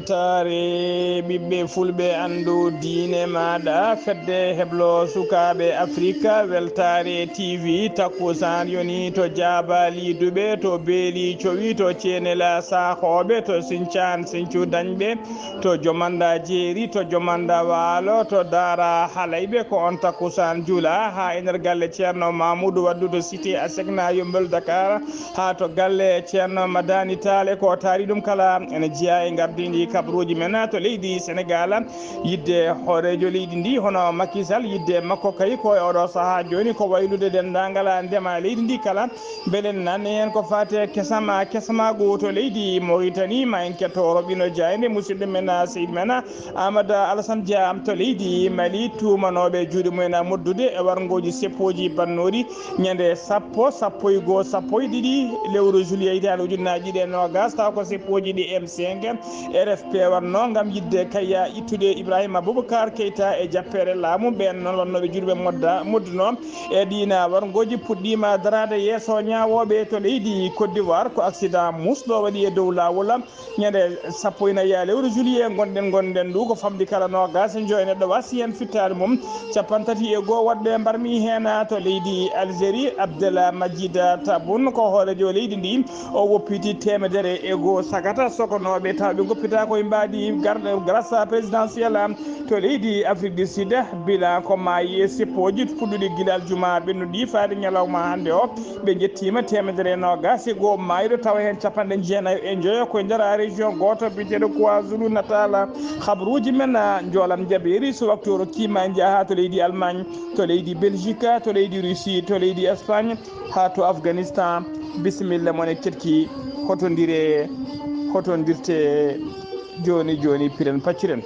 weltare ɓiɓɓe fulɓe andu diine maɗa fedde heblo sukaɓe afrique weltare tv takkusan yoni to jaabali duɓe to beeli cowi to cenela sahoɓe to sincan sincu dañɓe to jomanda jeeri to jomanda waalo to dara halayɓe ko on takkusan juula ha e nder galle ceerno mamoudou waddude cité a sekna yombel dakar ha to galle ceerno madani tale ko taari ɗum kala ene jeeya e gardidi kabaruji men to leydi sénégal yidde hoorejo leydi ndi hono Macky Sall yidde makko kay ko e oɗo saaha joni ko waylude dendagal ndema leydi ndi kala beelen nanne hen ko fate kesamago to leydi Mauritanie ma en ketto roɓino jayde musidɗo men seydi men Amadou Alassane Dia to leydi Mali tumanoɓe juuɗe mumen moddude e wargoji seppoji bannoɗi ñande sappo e goho sappo e ɗiɗi lewru juillet hitande ujunnaje ɗiɗi e nogas taw ko seppoji ɗi M5 RFP wanno gam yidde kayya ittude Ibrahima Boubacar Keita e jappere laamu ɓen noon wannoɓe juuɗe modduno e ɗina wargoji puɗɗima darade yesso ñawoɓe to leydi Côte d'Ivoire ko accident musɗo waɗi e dow lawol ñande sappo e nayyi lewru juillet gonɗen ɗu ko famdi kala nogas e joyi neɗɗo wasi hen fittade mum capantati e goho waɗɓe mbarmi hen to leydi Algérie Abdel Majid Taboun ko hoorejo leydi ndi o woppiti temedere e goho sagata sokonoɓe taw ɓe goppita koye mbaɗi grâce présidentielle to leydi Afrique du Sud bilan ko maayi sippoji fuɗɗuɗi guila aljuma ɓennuɗi faade ñalawma hande o ɓe jettima temedere e nogas e goho mayiɗo tawa hen capanɗe jeenayyo e joyo koye nder région goto biteɗo KwaZulu Natal habaruji men joolam jaɓeri so waktu rokkima jaaha to leydi Allemagne to leydi Belgique to leydi Russie to leydi Espagne ha to Afghanistan bisimilla mone ketki hotondirte joni piren pacciren.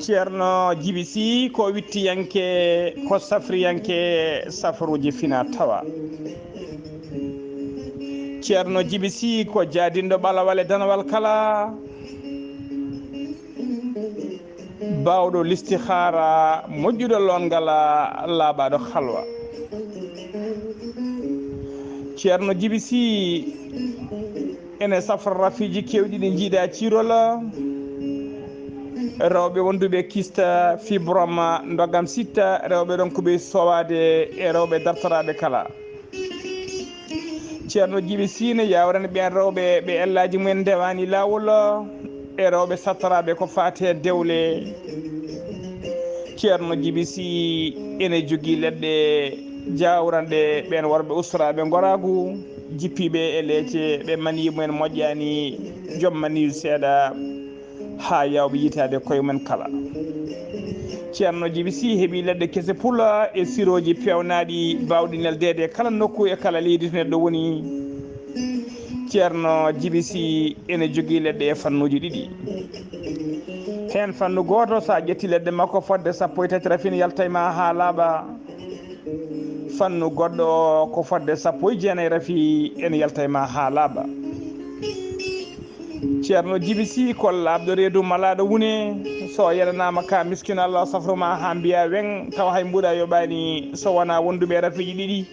ceerno Djiby Sy ko wittiyanke ko safriyanke safaruji fina tawa ceerno Djiby Sy ko jaadinɗo ɓalawal e danawal kala bawɗo listihara moƴƴuɗo longal laaɓaɗo halwa ceerno Djiby Sy ene safra rafiji kewɗi ɗi jiiɗa cirol rewɓe wonduɓe kista fibrome dogam sitta rewɓe ɗon koɓe sowade e rewɓe dartoraɓe kala ceerno Djiby Sy ne yawrani ɓen rewɓe ɓe ellaji mumen ndewani lawol e rewɓe sattoraɓe ko fate dewle ceerno Djiby Sy ene jogui leɗɗe jawranɗe ɓen worɓe ustoraɓe goragu jippiɓe e leece ɓe mani mumen moƴƴani joom maniyu seeɗa ha yawɓe yitade koye men kala ceerno Djiby Sy heeɓi leɗɗe kese pula e siroji pewnaɗi bawɗi neldede kala nokku e kala leydi to neɗɗo woni ceerno Djiby Sy ene jogui leɗɗe e fannuji ɗiɗi hen fannu goto sa ƴetti leɗɗe makko fodde sappo e tati rafina yalta ma ha laaɓa fannu goɗɗo ko fodde sappo e jeenayyi rafi ene yalta ma ha laaɓa ceerno Djiby Sy ko labɗo reedu malaɗo wune so yeɗanama ka miskino Allah safruma ha mbiya wen taw hay mbuɗa yoɓani so wona wonduɓe rafiji ɗiɗi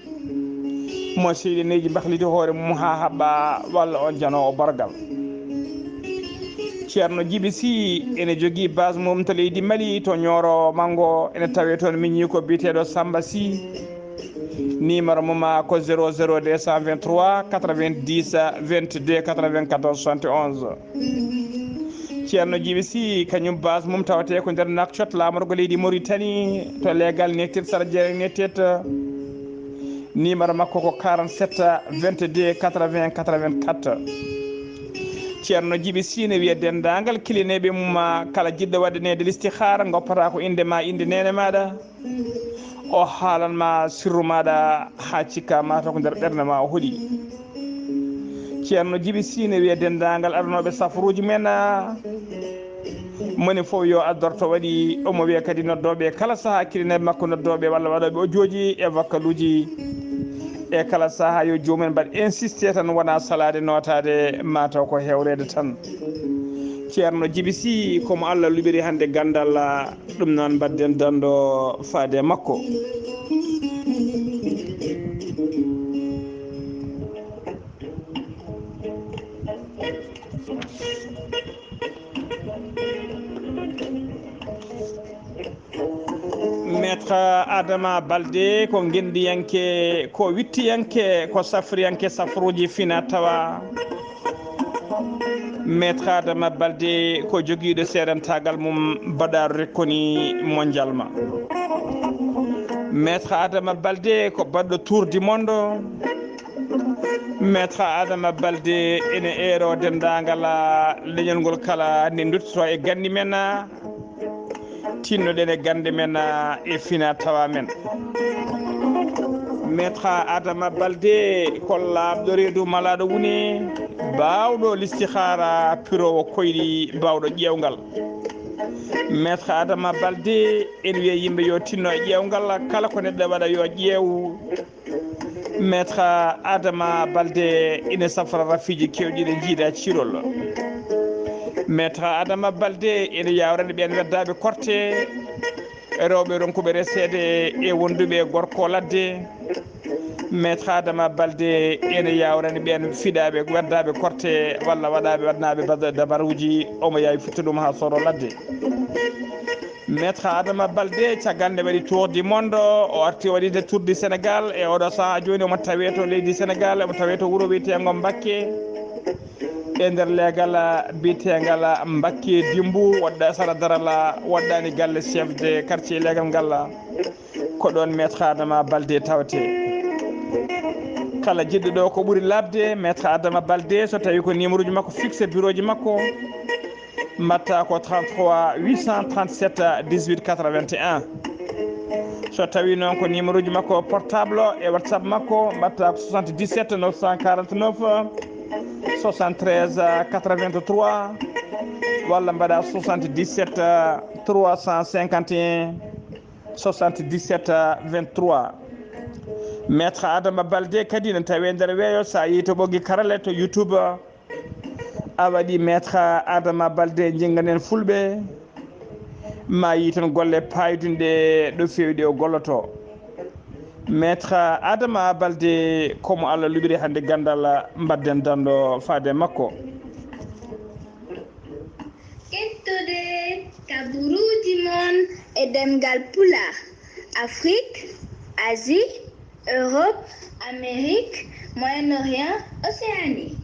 mo seyɗeneji bahliti hoore mum ha haɓɓa walla on janowo bargal ceerno Djiby Sy ene jogui base mum to leydi Mali to Nioro Mango ene tawe toon miñi ko biteɗo Samba Sy numéro mum ko 00 223 90 22 94 71 ceerno Djiby Sy kañum base mum tawate ko nder Nouakchott lamorgo leydi Mauritanie to legal nettet saɗa jeere nettet numéro makko ko 47 22 80 84 ceerno Djiby Sy ne wiya dendagal kilineɓe mum kala jiɗɗo waɗanede listihara goppata ko inde ma inde nene maɗa o haalanma sirru maɗa ha cikka mata ko nder ɓerde ma o hooɗi ceerno Djiby Sy ne wiya dendagal arnoɓe safruji men moni fof yo addorto waɗi omo wiya kadi noddoɓe kala saaha hakkillenaɓe makko noddoɓe walla waɗoɓe audio e vakaluji e kala saaha yo jomumen mbaɗ insisté tan wona salade notade mataw ko hewrede tan ceerno Djiby Sy komo Allah luɓiri hande gandal ɗum noon mbadden dando faade makko. Maître Adama Baldé ko gendiyanke ko wittiyanke ko safriyanke safruji fina tawa Maître Adama Baldé ko jogiiɗo seedantagal mum baɗaru rekkoni mondial ma. Maître Adama Baldé ko baɗɗo tour du monde. Maître Adama Baldé ene eero dendagal leñol ngol kala nde duttoto e gandi men tinnoɗen e gande men e fina tawa men. Maître Adama Baldé ko laaɓɗo reedu malaɗo woni bawɗo listihara pirowo koyɗi bawɗo ƴewgal. Maître Adama Baldé en wiya yimɓe yo tinno e ƴewgal kala ko neɗɗo waɗa yo ƴeew. Maître Adama Baldé ina safra rafiji kewɗi ɗe jiida cirol. Maître Adama Baldé ene yawrani ɓen weddaɓe korte rewɓe ronkuɓe resede e wonduɓe gorko ladde. Maître Adama Baldé ene yawrani ɓen fiɗaɓe weddaɓe korte walla waɗnaɓe dabaruji omo yawi fitta ɗum ha soro ladde. Maître Adama Baldé caggal nde waɗi tour du monde o arti waɗide tour du Sénégal e oɗo saaha joni omo tawe to leydi Sénégal omo tawe to wuuro wiyetego Mbacké e nder leegal biyetegal Mbacké Dimbu wadda sara daral waɗɗani galle chef de quartier leegal ngal ko ɗon Maître Adama Baldé tawete. Kala jiɗɗo ɗo ko ɓuuri labde Maître Adama Baldé so tawi ko numéro ji makko fixe bureau ji makko mbatta ko 33 837 18 81. So tawi noon ko numéro ji makko portable e WhatsApp makko mbatta ko 77 949 73 83 walla mbaɗa 77 351 77 23. Maître Adama Baldé kadi ne tawi nder weeyo sa yi to ɓoggi karale to YouTube a waɗi Maître Adama Baldé jinganen fulɓe ma yi tan golle paydunɗe ɗo fewɗi o golloto. Maître Adama Baldé komo Allah luɓiri hande gandal mbadden dando faade makko. Kettude kaburuji mon e demgal pulaar Afrique, Asie, Europe, Amérique, Moyen-Orient, Océanie.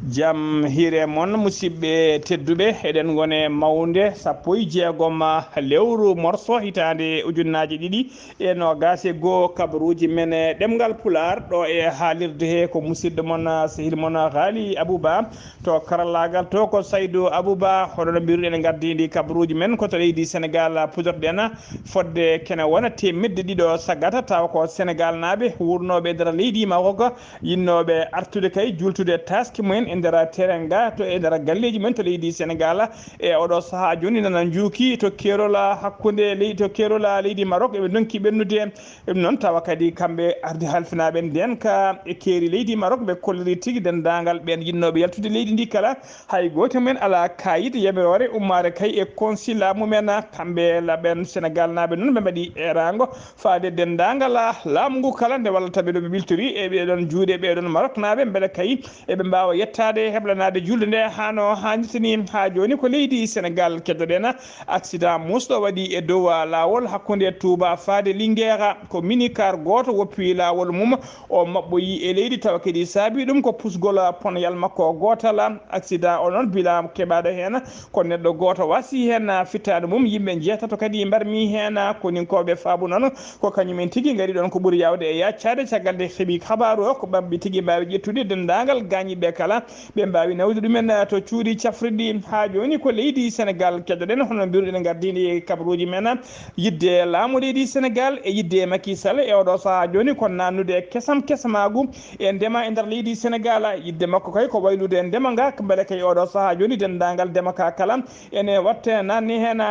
Jam hiire mon musidɓe tedduɓe eɗen gone mawde 16 lewru morso hitande ujunnaje ɗiɗi e nogas goo kabaruji men ɗemgal pular ɗo e haalirde he ko musidɗo mon sehil mon Haali Abouba to karallagal to ko Saydou Abouba hoɗono mbiruɗen gardidi kabaruji men koto leydi Sénégal pudorɗen fodde kene wona temedde ɗiɗo saggata taw ko Sénégal naaɓe wurnoɓe nder leydi Maroc yinnoɓe artude kay jultude taski mumen e nder terrain ga to e nder galleji men to leydi Sénégal e oɗo saaha joni nana juuki to kerola hakkude leydi to kerola leydi Maroc eɓe donki ɓennude ɗum noon tawa kadi kamɓe ardi halfinaɓe nden ka e keeri leydi Maroc ɓe kolliri tigui dendagal ɓen yinnoɓe yaltude leydi ndi kala hay goto men ala kayit yamirore ummare kay e consulat mumen kamɓe laɓen Sénégal naɓe noon ɓe mbaɗi erango faade dendagal laamu ngu kala nde wallata ɓe ɗo ɓe biltori e ɓeɗon juuɗe ɓeɗon Maroc naɓe beele kay eɓe mbawa yettade heblanade julde nde hano hannitini ha joni ko leydi Sénégal keddoɗen accident musɗo waɗi e dow lawol hakkude Touba faade Linguére ko minicar goto woppi lawol mum o mabɓoyi e leydi tawa kadi saabi ɗum ko pusgol ponyal makko gotal accident o noon bila keɓaɗo hen ko neɗɗo goto wasi hen fittade mum yimɓe jeetato kadi mbarmi hen koninkoɓe faabu noon ko kañumen tigui gaari ɗon ko ɓuuri yawde e yaccade caggal nde heeɓi habaru o ko ɓamɓe tigui mbawi ƴettude dendagal gañiɓe kala ɓe mbawi nawde ɗumen to cuuɗi cafriɗi ha joni ko leydi Sénégal keddoɗen hono mbiruɗen gardini kabaruji men yidde laamu leydi Sénégal e yidde Macky Sall e oɗo saaha joni ko nannude kesamagu e ndema e nder leydi Sénégal yidde makko kay ko waylude ndema nga beele kay oɗo saaha joni dendagal ndema ka kala ene watte nanni hen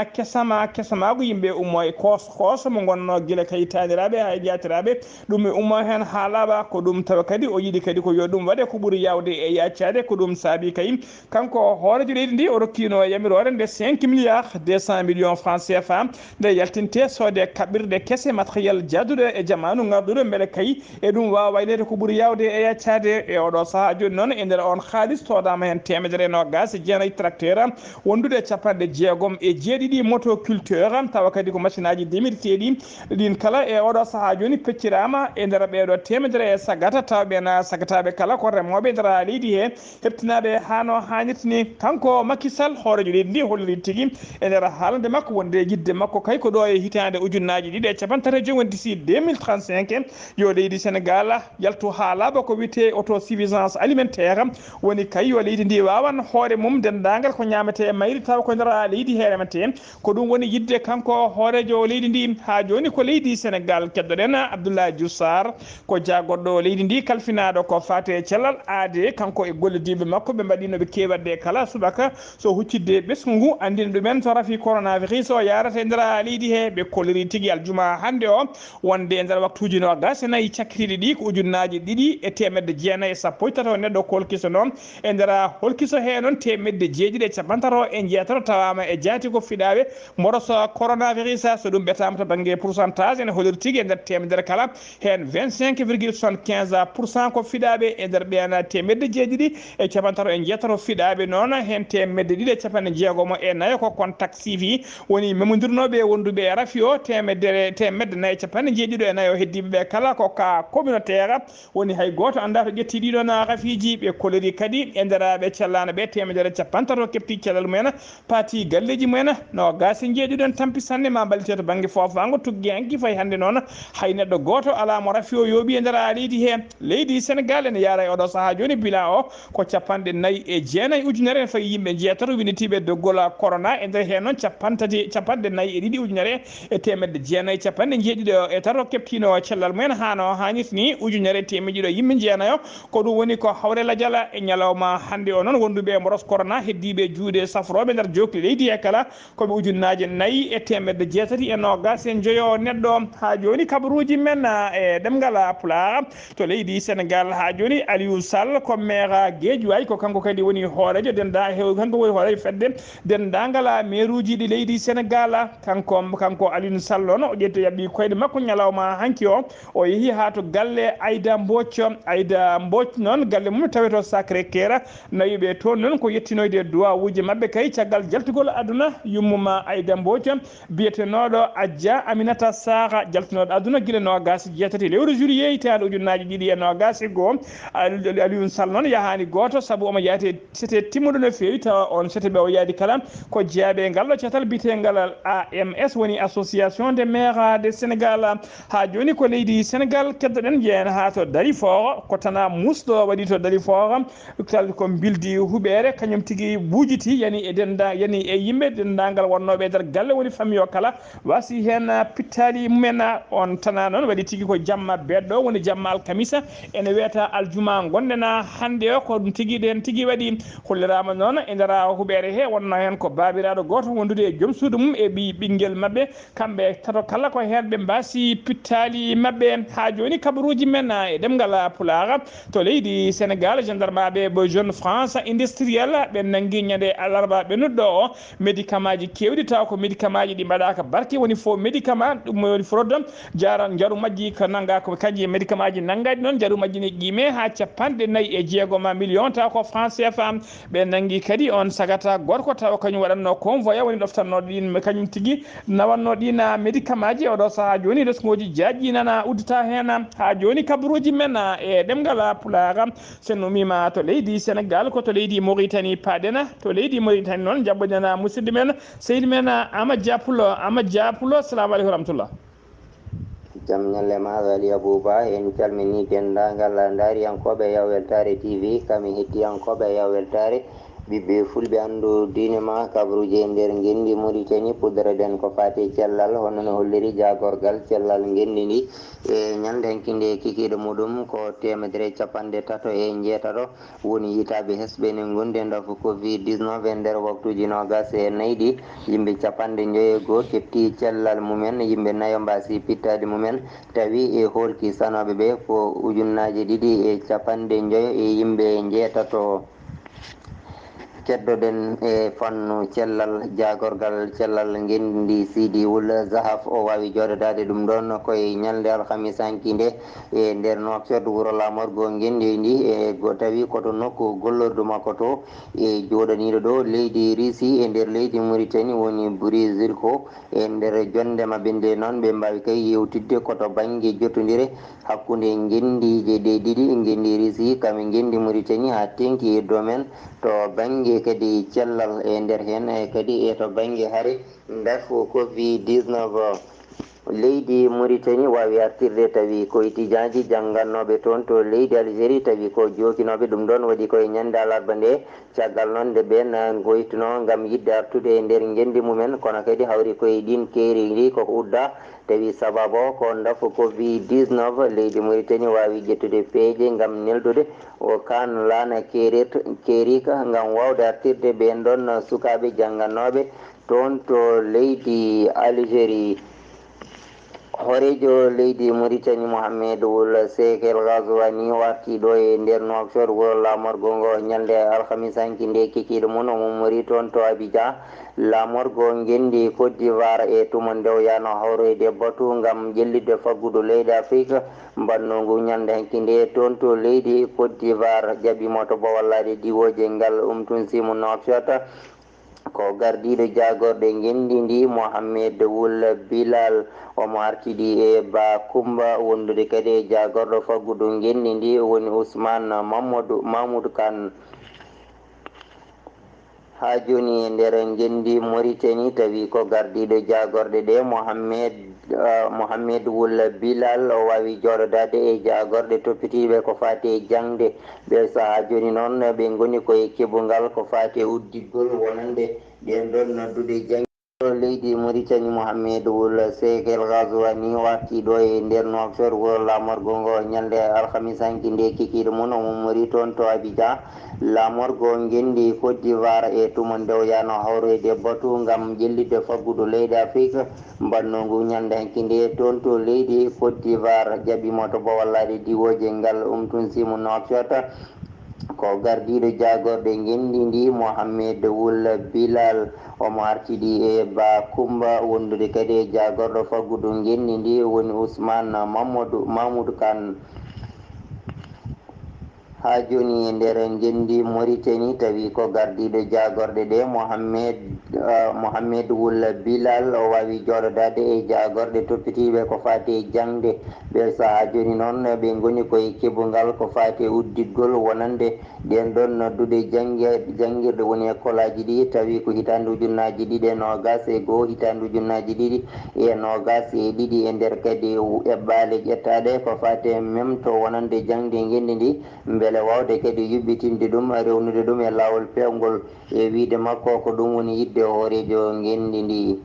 kesamagu yimɓe ummo e koos mo gonno guila kay taniraɓe hay jatiraɓe ɗum ummo hen ha laaɓa ko ɗum tawa kadi o yiiɗi kadi ko yo ɗum waɗe ko ɓuuri yawde e yaccade ko ɗum saabi kay kanko hoorejo leydi ndi o rokkino yamirore nde 5 milliards 200 millions francs CFA nde yaltinte sode kaɓirɗe kese matériel jadduɗo e jamanu garduɗo beele kay e ɗum wawa waylede ko ɓuuri yawde e yaccade e oɗo saaha joni noon e nder on haalis todama hen 190 tracteur wondude 60 motoculteur tawa kadi ko machine aji demirteɗi ɗin kala e oɗo saaha joni peccirama e nder ɓeɗo 100 sagata tawɓena sagataɓe kala ko remoɓe nder leydi he heɓtinaɓe hano hannirtini kanko Macky Sall hoorejo leydi ndi holliri tigui e nder haalande makko wonde yidde makko kay ko ɗo e hitande ujunnaji ɗiɗi e capantati joni woni d'ici 2035 yo leydi Sénégal yaltu ha laaɓa ko wiyete autosuffisance alimentaire woni kay yo leydi ndi wawan hoore mum dendagal ko ñamete mayri taw ko nder leydi heremete ko ɗum woni yidde kanko hoorejo leydi ndi ha joni ko leydi Sénégal keddoɗen Abdoulaye Diouf Sarr ko jagoɗɗo leydi ndi kalfinaɗo ko fate cellal aade kanko e gollodiɓe makko ɓe mbaɗinoɓe kewadde kala subaka so huccidde ɓesgu ngu andina ɗumen to rafi coronavirus o yarata e nder leydi he ɓe kolliri tigui aljuma hande o wonde e nder waktuji no gasanayi cakkitiɗi ɗi ko ujunnaji ɗiɗi e 117 neɗɗo kolkiso noon e nder holkiso he noon 1jeeɗiɗi e jeetato tawama e jaati ko fiɗaɓe moroso coronavirus so ɗum ɓetama to banggue pourcentage ene holiri tigui e nder temedere kala hen 25,75% ko fiɗaɓe e nder ɓeena 1jeeɗiɗi e fiɗaɓe noon hen 1,294 ko contact suivi woni memodirnoɓe wonduɓe rafi o 1,494 heddiɓeɓe kala ko ka communautaire woni hay goto anda to ƴetti ɗiɗon rafiji ɓe kolori kadi e nder ɓe cellano ɓe 150 kepti cellal mumen paati galleji mumen no gasi jeeɗiɗon tampi sanne ma ballite to banggue fofango tugui hanki fayi hande noon hay neɗɗo goto ala mo rafi o yooɓi e nder leydi he leydi Sénégal ene yaara e oɗo saaha joni bilan o ko 49 ujunere ene fayi yimɓe jeetato winitiɓe doggol corona e nder hen noon 52 ujunere e 1,997 keptino cellal mumen hano hannirtini ujunere temedɗiɗo yimɓe jeenayo ko ɗum woni ko hawre ladiala e ñalawma hande o noon wonduɓe moros corona heddiɓe juuɗe safroɓe nder jokki leydi he kala koɓe ujunnaje 4,690 neɗɗo ha joni kabaruji men e ɗemgal pulaar to leydi Sénégal ha joni Aliou Sall ko maire Guédiawaye ko kanko kadi woni hoorejo kanko woni hoorejo fedde dendagal maire uji ɗi leydi Sénégal kanko Aliou Sall on o ƴetti yaɓɓi koyɗe makko ñalawma hanki o yeehi ha to galle Aïda Mbodj noon galle mum taweto Sacré Cœur nawiɓe toon noon ko yettinoyde duwawuji mabɓe kay caggal jaltugol aduna yummuma Aïda Mbodj biyetenoɗo Adja Aminata Sara jaltinoɗo aduna guila nogas jeetati lewru juillet hitande ujunnaji ɗiɗi e nogas goo Aliou Sall noon yahani goto saabu omo yaati sete timmuɗo no fewi tawa on sete ɓe o yaadi kala ko jeeyaɓe ngalɗo ceetal bitegal AMS woni association des maires de Sénégal ha joni ko leydi Sénégal keddoɗen jeeyana ha to Dalifort ko tana musɗo waɗi to Dalifort ko bildi huɓere kañum tigui buujiti yani e yimɓe dendagal wonnoɓe nder galle woni famille o kala wasi hen pittali mumen on tana noon waɗi tigui ko jamma beɗɗo woni jamma alkamisa ene wiyata aljuma gonɗen hande o ko ɗum tigui ɗen tigui waɗi hollirama noon e nder huɓere he wonno hen ko babiraɗo goto wondude e joom suudu mum e ɓinguel mabɓe kamɓe tato kala ko hen ɓe mbasi pittali mabɓe ha joni kabaruji men e ɗemgal pulaar to leydi Sénégal gendarmeɓe bo jeune France industriel ɓe nangui ñande alarba ɓe nudɗo o médicament ji kewɗi taw ko médicament ji ɗi mbaɗaka barke woni faux médicament ɗum woni fraude jaru majji ko nanga ko kanji médicament ji nanggaɗi noon jaru majji ne qime ha 49 million taw ko France CFA ɓe nangui kadi on sagata gorko taw kañum waɗanno convoya woni ɗoftannoɗo ɗin kañum tigui nawanno ɗin médicament ji oɗo saaha joni resgoji jaajƴi nana uddita hen ha joni kabaruji men e ɗemgal pulaar sen umima to leydi Sénégal ko to leydi Mauritanie paɗena to leydi Mauritanie noon jabboɗen musidɗo men seydi men Amadou Dia Poulo assalamu aleykum wa rahmatullah. jam ñalle maɗa ali abouba en calmini dendagal daariyankoɓe yaw weltare tv kami hettiyankoɓe yaw weltare ɓiɓɓe fulɓe andu diine ma kabruji e nder gendi Mauritanie puddere den ko fati cellal hono no holliri jagorgal cellal gendi ndi e ñande hankinde kikiɗe muɗum ko 357 woni yitaɓe hesɓe ne gonde dafu covid 19 e nder waktuji nogas e nayyi ɗi yimɓe 59 ketti cellal mumen yimɓe nayo mbasi pittade mumen tawi e holki sanoɓe ɓe ko ujunnaje 250 e yimɓe jeetato keddoɗen e fannu cellal jagorgal cellal gendi Sidi Wul Zahaf o wawi jododade ɗum ɗon koye ñalde alhamisa hankinde e nder Nouakchott wuuro lamorgo gendi ndi e go tawi koto nokku gollordu makko to e joɗaniɗo ɗo leydi Russie e nder leydi Mauritanie woni Brésil ko e nder jonde mabɓe nde noon ɓe mbawi kay yewtidde koto banggue jottodire hakkude gendije ɗe ɗiɗi gendi Russie kami gendi Mauritanie ha tengti e domaine to banggue kadi cellal e nder hen kadi e to banggue haare dafu covid 19 leydi Mauritanie wawi artirde tawi ko étudiant ji janggannoɓe toon to leydi Algérie tawi ko jokinoɓe ɗum ɗon waɗi koye ñande alarba nde caggal noon nde ɓen goytuno gam yidde artude e nder gendi mumen kono kadi hawri koye ɗin keeri ndi koko udda tawi sababu ko dafu covid 19 leydi Mauritanie wawi ƴettude peeje gam neldude o kan laana keerika gam wawde artirde ɓen ɗon sukaɓe janggannoɓe toon to leydi Algérie. horejo leydi Mauritanie Mohamed Ould Cheikh El Ghazouani warti ɗo e nder Nouakchott wuro lamorgo ngo ñalde alhamisa hankinde kikiɗe mum omo mori toon to Abidjan lamorgo gendi Côte d'Ivoire e tumon nde o yano hawroyde batu gam ƴellidde faggudu leydi Afrique mbannogu ñande hankinde toon to leydi Côte d'Ivoire ƴaɓimo to bowallade diwoje ngal tun simu Nouakchott ko gardiɗo jagorde gendi ndi Mohamed Ould Bilal omo artidi e ba Kumba wondude kadi e jagorɗo faggudu gendi ndi woni Ousmane Mamadou Kane ha joni e nder gendi Mauritanie tawi ko gardiɗo jagorde ɗe Mohamed Ould Bilal o wawi jododade e jagorde toppitiɓe ko fati e jangde ɓe saaha joni noon ɓe goni koye keɓogal ko fati e uddiggol wonande ɗen ɗon noddude jangde leydi Mauritanie Mohamed Ould Cheikh El Ghazouani warti ɗo e nder Nouakchott wuro lamorgo ngo ñalde alhamisa hankinde kikiɗe mum omo mori toon to Abidjan lamorgo gendi Côte d'Ivoire e tumon nde o yano hawroyde batu gam ƴellidde faggudu leydi Afrique mbannogu ñande hankinde toon to leydi Côte d'Ivoire ƴaɓimo to bowallade diwoje ngal tun simu Nouakchott ko gardiɗo jagorde gendi ndi Mohamed Ould Bilal omo artidi e ba Kumba wondude kadi e jagorɗo faggudu gendi ndi woni Ousmane Mamadou Kane ha joni e nder gendi Mauritanie tawi ko gardiɗo jagorde ɗe Mohamed Ould Bilal o wawi jododade e jagorde toppitiɓe ko fati e jangde ɓe saaha joni noon ɓe goni koye keɓogal ko fati e uddiggol wonande ɗen ɗon noddude jangguirɗe woni école aji ɗi tawi ko hitande ujunnaji 2021 hitande ujunnaji 2022 e nder kadi eɓɓale ƴettade ko fati e memto wonande jangde gendi ndi beele wawde kadi yuɓɓitinde ɗum rewnude ɗum e lawol pewgol e wiide makko ko ɗum woni yidde horejo gendi ndi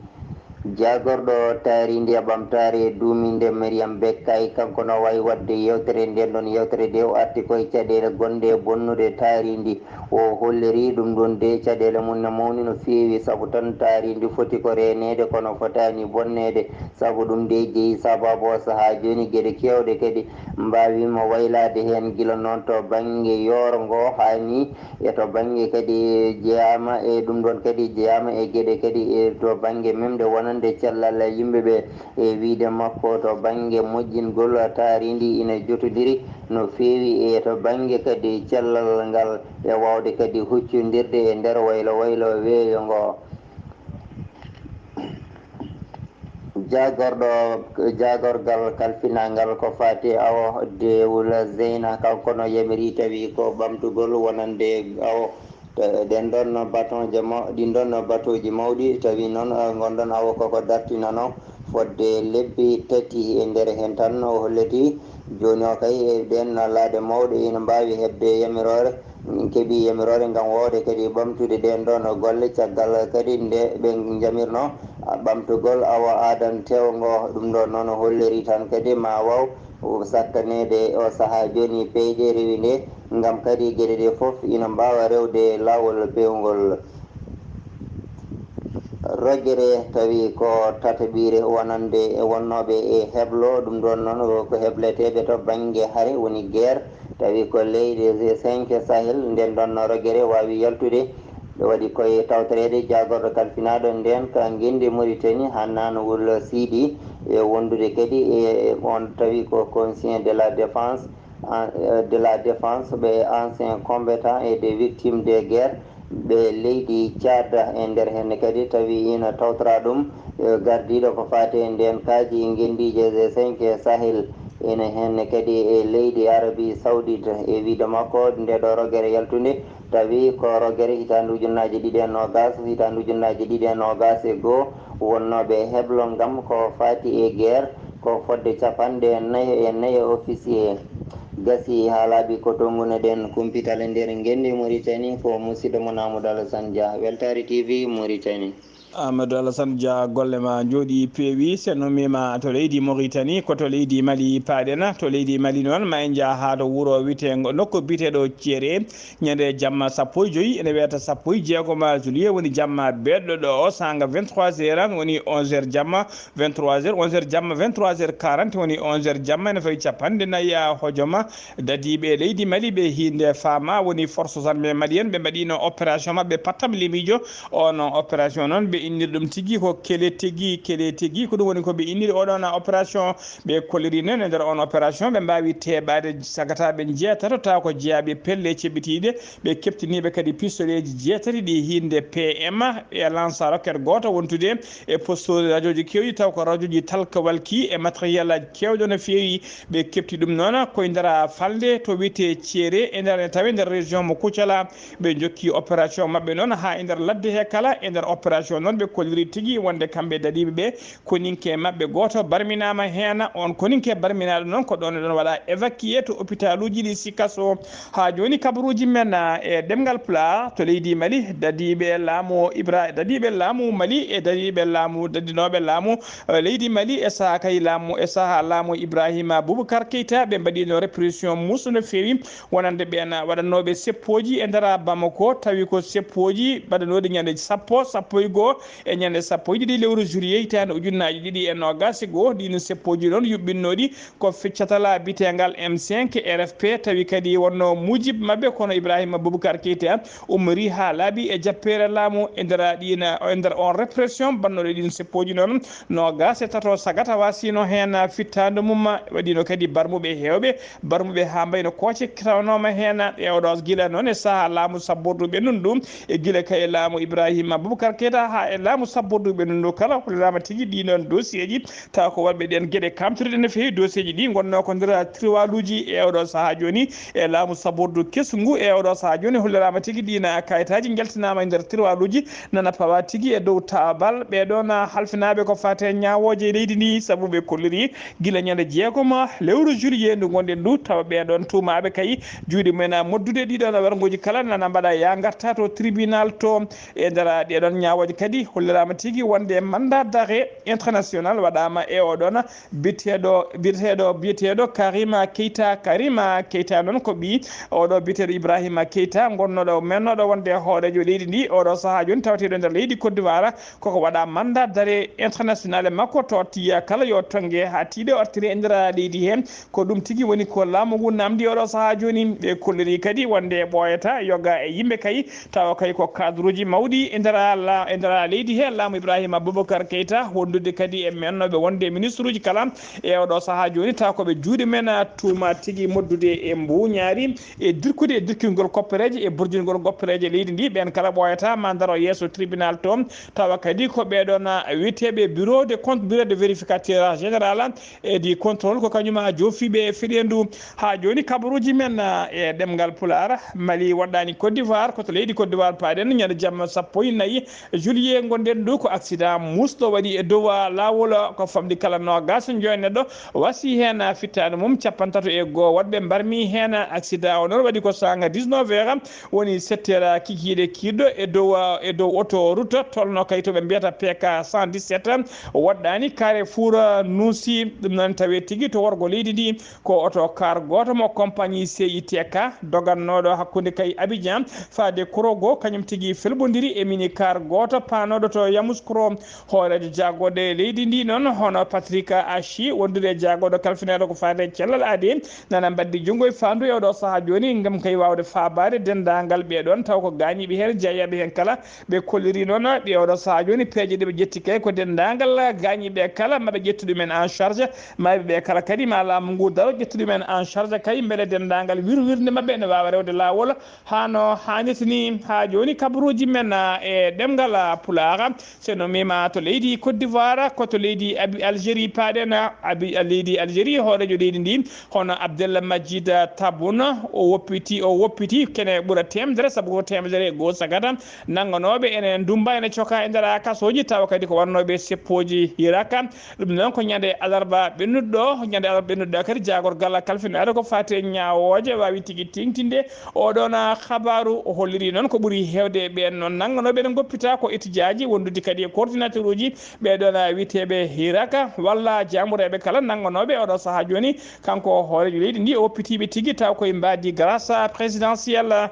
jagorɗo taaridi e ɓamtare duuminde Mariame Bekkay kanko no wawi wadde yewtere nden ɗon yewtere nde o arti koye caɗele gonɗe e bonnude taaridi o holliri ɗum ɗon de caɗele mum ne mawni no fewi saabu tan taaridi foti ko renede kono fotani bonnede saabu ɗum de jeeyi sababu o saaha joni gueɗe kewɗe kadi mbawima waylade hen guila noon to banggue yooro ngo hani e to banggue kadi jeeyama e ɗum ɗon kadi jeeyama e gueɗe kadi e to banggue memde wonande cellal yimɓeɓe e wiide makko to banggue moƴƴingol taaridi ina jotodiri no fewi e to banggue kadi cellal ngal e wawde kadi huccodirde e nder waylo weeyo ngo jagorgal kalfinangal ko fati awo Dewul Zeyna kanko no yamiri tawi ko ɓamtugol wonande awo ɗen ɗon baton ɗin ɗon batoji mawɗi tawi noon gonɗon awo koko dartinano fodde lebbi tati e nder hen tan o holliti joni o kay e ɗen laade mawɗe ina mbawi hebde yamirore keeɓi yamirore ngam wawde kadi ɓamtude ɗen ɗon golle caggal kadi nde ɓe jamirno ɓamtugol awa adan tewngo ɗum ɗon noon holliri tan kadi ma waw sakkanede o saaha joni peeje rewi nde ngam kadi gueɗe ɗe foof ina mbawa rewde lawol pewgol rojjere tawi ko tataɓire wonande wonnoɓe e heblo ɗum ɗon noon ko hebleteɓe to banggue haare woni guerre tawi ko leydi 5 sahel nden ɗon rojjere wawi yaltude ɓe waɗi koye tawtorede jagorɗo kalfinaɗo nden ka guendi Mauritanie ha nanowol Sidy e wondude kadi e on tawi ko conseiller de la défense ɓe ancien combattant et des victimes de guerre ɓe leydi Tchad e nder henne kadi tawi ina tawtora ɗum gardiɗo ko fate nden kaji guendije G5 Sahel ene henne kadi e leydi Arabie Saoudite e wiide makko ndeɗo rogere yaltude tawi ko rogere hitande ujunnaje ɗiɗi e nogas hitande ujunnaje ɗiɗi e nogas e goho wonnoɓe heblon gam ko fati e guerre ko fodde 44 officier gasi ha laaɓi ko tongune ɗen kumpital e nder guendi Mauritanie ko musidɗo mon Amadou Alassane Dia Weltare TV Mauritanie. Amadou Alassane Dia golle ma jooɗi peewi senno mima to leydi Mauritanie koto leydi Mali paaɗena to leydi Mali noon ma en jaa ha to wuuro witego nokku biteɗo Thiéré ñande jamma 15 ene wiyata 16 juillet woni jamma beɗɗo ɗo o sanga 23h woni 11h jamma 23h 11h jamma 23h40 woni 11h jamma ene fayi capanɗe nayyi hojoma dadiɓe leydi Mali ɓe hinde fama woni force armé malien ɓe mbaɗino opération mabɓe pattam limijo on opération noon ɓe inniri ɗum tigui ko kele tigui ko ɗum woni ko ɓe inniri oɗon opération ɓe kolliri noon e nder on opération ɓe mbawi teɓade sagata ɓe jeetato taw ko jeeyaɓe pelle ceɓitiɗe ɓe keptiniɓe kadi pistolet ji jeetati ɗi hinde PM e lance roquette goto wontude e poste radio ji kewɗi taw ko radio ji talka walki e matériel aji kewɗo no fewi ɓe kepti ɗum noon koye nder falde to wiyete Thiéré e nder tawi nder région mo Koutiala ɓe jokki opération mabɓe noon ha e nder ladde he kala e nder opération noon ɓe kolliri tigui wonde kamɓe dadiɓe ɓe koninke mabɓe goto barminama hen on koninke barminaɗo noon ko ɗon e ɗon waɗa évacué to hôpital uji ɗi Sikasso ha joni kabaruji men e ɗemgal pulaar to leydi Mali dadiɓe laamu Mali e dadiɓe laamu dadinoɓe laamu leydi Mali e saaha kay laamu Ibrahima Boubacar Keïta ɓe mbaɗino répression musu no fewi wonande ɓen waɗannoɓe seppoji e nder Bamako tawi ko seppoji mbaɗanoɗe ñande sappo e goho e ñande 11 lewru juillet hitande ujunnaje ɗiɗi e nogas e goho ɗino seppoji noon yuɓɓinnoɗi ko feccatala bitegal M5 RFP tawi kadi wonno mujib mabɓe kono Ibrahima Boubacar Keïta ummori ha laaɓi e jappere laamu e nder on répression bannoɗe ɗin seppoji noon nogas e tato sagata wasino hen fittande mum waɗino kadi barmuɓe hewɓe barmuɓe ha mbayno kooce tawnoma hen e oɗo guila noon e saaha laamu sabborduɓe nunɗum e guila kay laamu Ibrahima Boubacar Keïta ha e laamu sabborduɓe nunɗu kala hollirama tigui ɗinon dossier ji taw ko waɗɓe ɗen gueɗe kamtude no fewi dossier ji ɗi gonno ko nder tiroiluji e oɗo saaha joni e laamu sabbordu kesgu e oɗo saaha joni hollirama tigui ɗina kayitaji jaltinama e nder tiroiluji nana pawa tigui e dow tabal ɓeɗon halfinaɓe ko fate ñawoje e leydi ndi saabu ɓe kolliri guila ñande 6 lewru juillet ndu gonɗen ndu tawa ɓeɗon tumaɓe kay juuɗe mumen moddude ɗiɗon wergoji kala nana mbaɗa ya garta to tribunal to e nder ɗeɗon ñawoje kadi hollirama tigui wonde mandat d'arrêt international waɗama e oɗon biyeteɗo Karima Keïta noon ko ɓi oɗo biyeteɗo Ibrahima Keïta gonnoɗo mennoɗo wonde hoorejo leydi ndi oɗo saaha joni tawateɗo nder leydi Côte d'Ivoire koko waɗa mandat d'arrêt international e makko to tiya kala yo tongue ha tiiɗe artiri e nder leydi hen ko ɗum tigui woni ko laamu ngu namdi oɗo saaha joni ɓe kolliri kadi wonde ɓoyata yoga e yimɓe kay tawa kay ko cadre uji mawɗi e nder leydi he laamu Ibrahima Boubacar Keïta wondude kadi e mennoɓe wonde ministre uji kala e oɗo saaha joni taw koɓe juuɗe men tuma tigui moddude e mbuñaari e dirkude e dirkingol koppereje e burjingol goppereje leydi ndi ɓen kala ɓoyata ma daro yesso tribunal to tawa kadi ko ɓeɗon witeɓe bureau de vérificateur général e di contrôle ko kañuma jofiɓe e fiɗendu ha joni kabaruji men e ɗemgal pulaar Mali waɗɗani Côte d'Ivoire koto leydi Côte d'Ivoire paaɗen ñande jamma 14 juillet e gonden du ko accident musɗo waɗi e dow lawol ko famdi kala nogas joni neɗɗo wasi hen fittade mum 31 waɗɓe mbarmi hen accident o noon waɗi ko sanga 19 heures woni 7 heures kikiɗe kiɗɗo e dow autoroute tolno kay to ɓe mbiyata PK 117 waɗɗani Carrefour Nousi ɗum noon tawi tigui to worgo leydi ndi ko auto car goto mo compagnie CITK dogannoɗo hakkude kay Abidjan faade Korogo kañum tigui felbodiri e mini car goto panoɗo to Yamoussoukro hoorejo jagode leydi ndi noon hono Patrick Achi wondude e jagoɗo kalfineɗo ko faade cellal aadi nana mbaddi junggo e fandu e oɗo saaha joni gam kay wawde fabade dendagal ɓeɗon taw ko gañiɓe hen jeeyaɓe hen kala ɓe kolliri noon ɓe oɗo saaha joni peeje ɗeɓe jetti kay ko dendagal gañiɓe kala maɓe ƴettu ɗumen en charge maɓe ɓe kala kadi ma laamu ngu daro ƴettu ɗumen en charge kay beele dendagal wirwirde mabɓe ne wawa rewde lawol hano hannirta ni ha joni kabaruji men e ɗemgal Pulaar seno mima to leydi Côte d'Ivoire koto leydi Algérie paaɗen leydi Algérie hoorejo leydi ndi hono Abdel Majid Taboun o woppiti kene ɓuura temedere saabu ko temedere e goho sagata nangganoɓe ene dumba ene coka e nder kasoji tawa kadi ko wannoɓe seppoji hiraka ɗum noon ko ñande alarba ɓennuɗo kadi jagorgal kalfinaɗo ko fate ñawoje wawi tigui tengtinde oɗon habaru o holliri noon ko ɓuuri hewde ɓen noon nangganoɓe ene goppita ko étudiaji wondude kadi e coordinateur uji ɓeɗon witeɓe hiraka walla jamureɓe kala nangganoɓe oɗo saaha joni kanko hoorejo leydi ndi o woppitiɓe tigui taw koye mbadi grâce présidentielle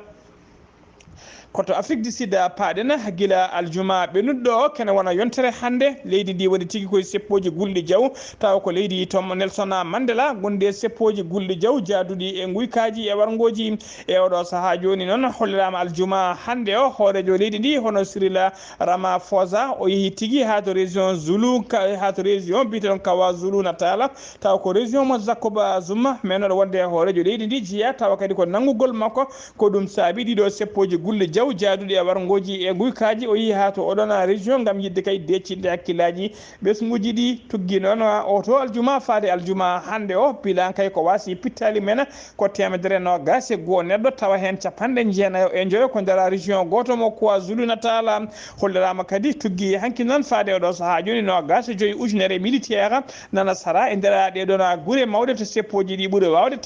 koto Afrique du Sud paaɗen guila aljuma ɓennuɗo kene wona yontere hande leydi ndi waɗi tigui koye seppoji gulɗi jaw taw ko leydi Tom Nelson Mandela gonde seppoji gulɗi jaw jaaduɗi e guykaji e wargoji e oɗo saaha joni noon hollirama aljuma hande o hoorejo leydi ndi hono Cyril Ramaphosa o yeehi tigui ha to région Zulu ha to région mbiteɗon Kawa Zulu Natal taw ko région mo Jacob Zuma men oɗo wonde hoorejo leydi ndi jeeya tawa kadi ko nanggugol makko ko ɗum saabi ɗiɗo seppoji gulɗi jaw jaaduɗi e wargoji e guykaji o yi ha to oɗon région gam yidde kay deccinde hakkillaji ɓesguji ɗi tuggi noon oto aljuma faade aljuma hande o bilan kay ko wasi pittali men ko 190 neɗɗo tawa hen 90 ko nder région goto mo KwaZulu Natal hollirama kadi tuggi hanki noon faade oɗo saaha joni 25 ujunere militaire nana sara e nder ɗeɗon guure mawɗe to seppoji ɗi ɓuuri wawde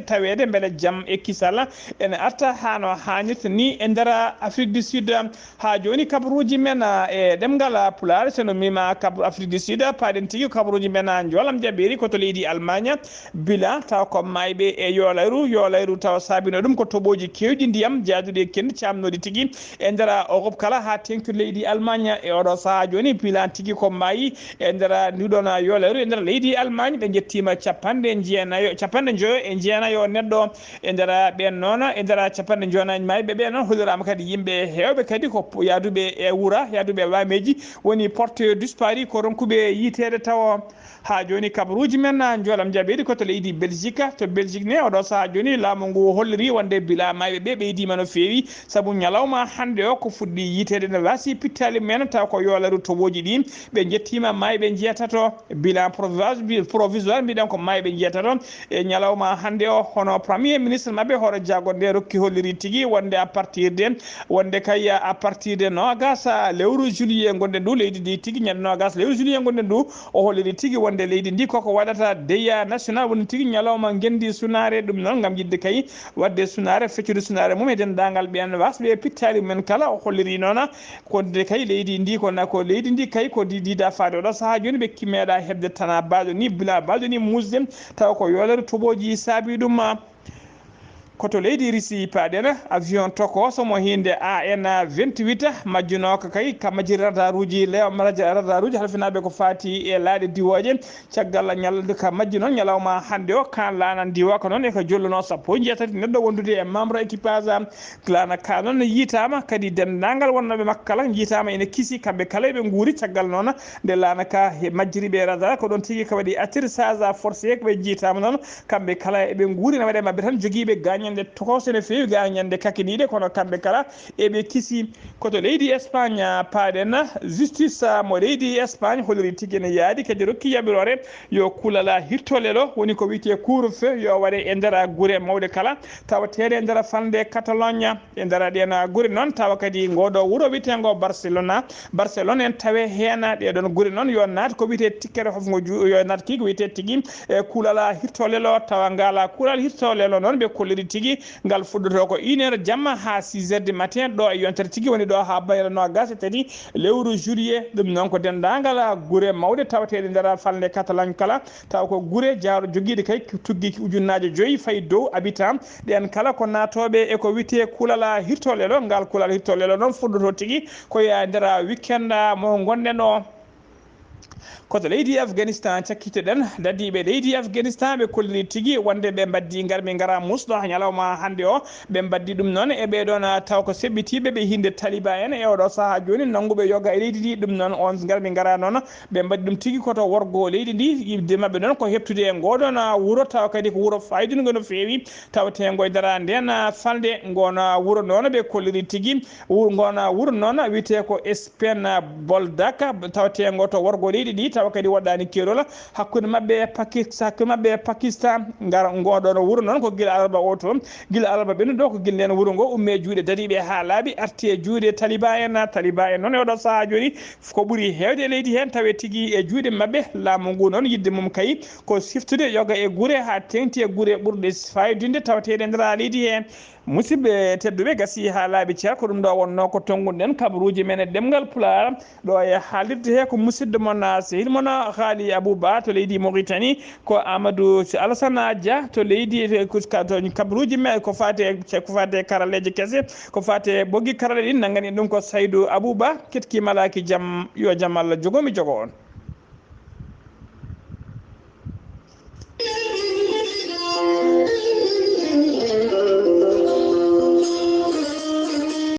tawede beele jaam e kisal ene arta hano hannirta ni e nder Afrique du Sud ha joni kabaruji men e ɗemgal Pulaar seno mima Afrique du Sud paaɗen tigui kabaruji men jolam jaɓɓeri koto leydi Allemagne bilan taw ko mayɓe e yolayru taw sabino ɗum ko toɓoji kewɗi ndiyam jaaduɗi e kendi camnoɗi tigui e nder Europe kala ha tengtude leydi Allemagne e oɗo saaha joni bilan tigui ko mayi e nder ndiɗon yolayru e nder leydi Allemagne ɓe jettima 90 e jeenayo neɗɗo e nder ɓen noon e nder 90 mayɓe ɓe noon hollirama kadi yimɓe hewɓe kadi ko yaduɓe e wuura yaduɓe e wameji woni porte disparu ko ronkuɓe yitede taw ha joni kabaruji men jolam jaɓɓeri koto leydi Belgique to Belgique ne oɗo saaha joni laamu ngu holliri wonde bila mayɓe ɓe ɓeydima no fewi saabu ñalawma hande o ko fuɗɗi yitede ne wasi pittali men taw ko yolaru toɓoji ɗi ɓe jettima mayɓe jeyatato bilan provisoire mbiɗen ko mayɓe jeyatato e ñalawma hande o hono premier ministre mabɓe hoore jagode rokki holliri tigui wonde à partir de nogas lewru juillet gonɗen ndu leydi ndi tigui ñande nogas lewru juillet gonɗen ndu o holliri tigui wonde leydi ndi koko waɗata deya national woni tigui ñalawma gendi sunare ɗum noon gam yidde kay wadde sunare feccude sunare mum e dendagal ɓen wasɓe pittali men kala o holliri noon konde kay leydi ndi ko leydi ndi kay ko dida faade oɗo saaha joni ɓe kimmeɗa hebde tana baɗo ni bila baɗo ni musde taw ko yolere toɓoji saabi ɗum koto leydi Russie paaɗen avion toko somo hinde AN 28 majjunoka kay ka majjiri radaruji radaruji halfinaɓe ko fati e laaɗe diwoje caggal ñalde ka majji noon ñalawma hande o kan laanan diwa ko noon e ko jolluno sappo jeetati neɗɗo wondude e membre équipage lana ka noon yitama kadi dendagal wonnoɓe makko kala yitama ene kiisi kamɓe kala ɓe guuri caggal noon nde lana ka majjiriɓe radar ko ɗon tigui ka waɗi atterrissage forcé koɓe jiitama noon kamɓe kala eɓe guuri ne waɗe mabɓe tan joguiɓe gagne ñande tokosene feewi ga ñande kakiniɗe kono kamɓe kala eɓe kisi koto leydi Espagne paaɗen justice mo leydi Espagne holori tigui ne yaadi kadi rokki yaɓirore yo kulala hirtolelo woni ko wiyete couvre-feu yo waɗe e nder guure mawɗe kala tawatede e nder fande Catalogne e nder ɗen guure noon tawa kadi ngoɗo wuuro wiyetego Barcelone en tawe hen ɗeɗon guure noon yo naat ko wiyete tikkere hofgo yo naat ki ko wiyete tigui e kulala hirtolelo tawa ngala kulal hirtolelo noon ɓe kolliri tigui ngal fuɗɗoto ko 1 heure jamma ha 6 heures du matin ɗo e yontere tigui woni ɗo ha bayra nogas e tati lewru juillet ɗum noon ko dendagal guure mawɗe tawateɗe nder falde Catalogne kala taw ko guure jawɗo joguiɗe kay tuggi ujunnaje 5 fayi dow habitant ɗen kala ko natoɓe e ko wiyete kulala hirtolelo ngal kulal hirtolelo noon fuɗɗoto tigui koye nder weekend mo gonɗen o koto leydi Afghanistan cakkiteɗen dadiɓe leydi Afghanistan ɓe kolliri tigui wonde ɓe mbaddi garmi gara musɗo ha ñalawma hande o ɓe mbaddi ɗum noon e ɓeɗon taw ko seɓɓitiɓe ɓe hinde taliba en e oɗo saaha joni nanguɓe yoga e leydi ndi ɗum noon on garmi gara noon ɓe mbaddi ɗum tigui koto worgo leydi ndi yibde mabɓe noon ko heptude e ngoɗon wuuro taw kadi ko wuuro faydungo no fewi tawatego e nder nden falde gon wuuro noon ɓe kolliri tigui gon wuuro noon wiyete ko Spain Boldak tawatego to worgo leydi ndi tawa kadi waɗani keerol hakkude mabɓe Pakistan ngar ngoɗon wuuro noon ko guila alarba o to guila alarba ɓennu ɗo ko guila nden wuuro ngo umme juuɗe dadiɓe ha laaɓi arti e juuɗe taliba en noon e oɗo saaha joni ko ɓuuri hewde e leydi hen tawe tigui e juuɗe mabɓe laamu ngu noon yidde mum kayi ko siftude yoga e guure ha tengti e guure ɓurɗe faydinde tawateɗe nder leydi hen musidɓe tedduɓe gasi ha laaɓi ceer ko ɗum ɗo wonno ko tonguɗen kabaruji men e ɗemgal Pulaar ɗo e haalirde he ko musidɗo mon sehil mon haali Abouba to leydi Mauritanie ko Amadou Alassane Dia to leydi to kabaruji men ko fate karalleje kese ko fate boggi karale ɗin nangani ɗum ko Saydou Abouba ketki malaki jaam yo jaam Allah jogomi jogo on